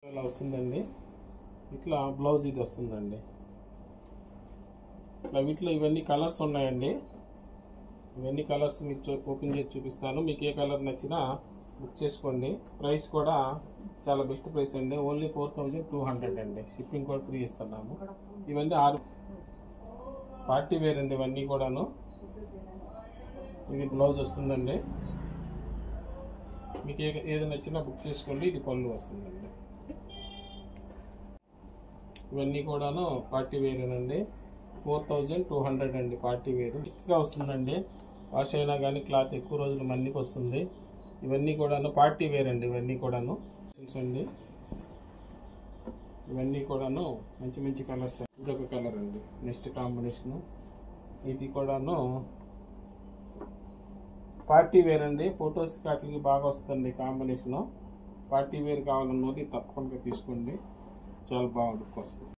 ఇలా వస్తుందండి. ఇట్లా బ్లౌజ్ ఇది వస్తుందండి. ఇట్లా వీటిలో ఇవన్నీ కలర్స్ ఉన్నాయండి. ఇవన్నీ కలర్స్ మీకు ఓపెన్ చేసి చూపిస్తాను. మీకు ఏ కలర్ నచ్చినా బుక్ చేసుకోండి. ప్రైస్ కూడా చాలా బెస్ట్ ప్రైస్ అండి. ఓన్లీ 4200 అండి. షిప్పింగ్ కూడా ఫ్రీ ఇస్తున్నాము. ఇవన్నీ 6 పార్టీ వేర్ అండి. ఇవన్నీ కూడాను. ఇది బ్లౌజ్ వస్తుందండి. మీకు ఏది నచ్చినా బుక్ చేసుకోండి. ఇది పళ్ళు వస్తుందండి. ఇవన్నీ కూడాను పార్టీ వేర్ అండి. 4200 అండి. పార్టీ వేర్ థిక్గా వస్తుందండి. వాష్ అయినా కానీ క్లాత్ ఎక్కువ రోజులు మన్నికి వస్తుంది. ఇవన్నీ కూడాను పార్టీ వేర్ అండి. ఇవన్నీ కూడాను అండి. ఇవన్నీ కూడాను మంచి మంచి కలర్స్. ఇదొక కలర్ అండి. నెక్స్ట్ కాంబినేషన్ ఇది కూడాను పార్టీ వేర్ అండి. ఫొటోస్ వాటికి బాగా వస్తుంది కాంబినేషన్. పార్టీ వేర్ కావాలన్నది తప్పకుండా తీసుకోండి. చాలా బాగా లుక్ వస్తుంది.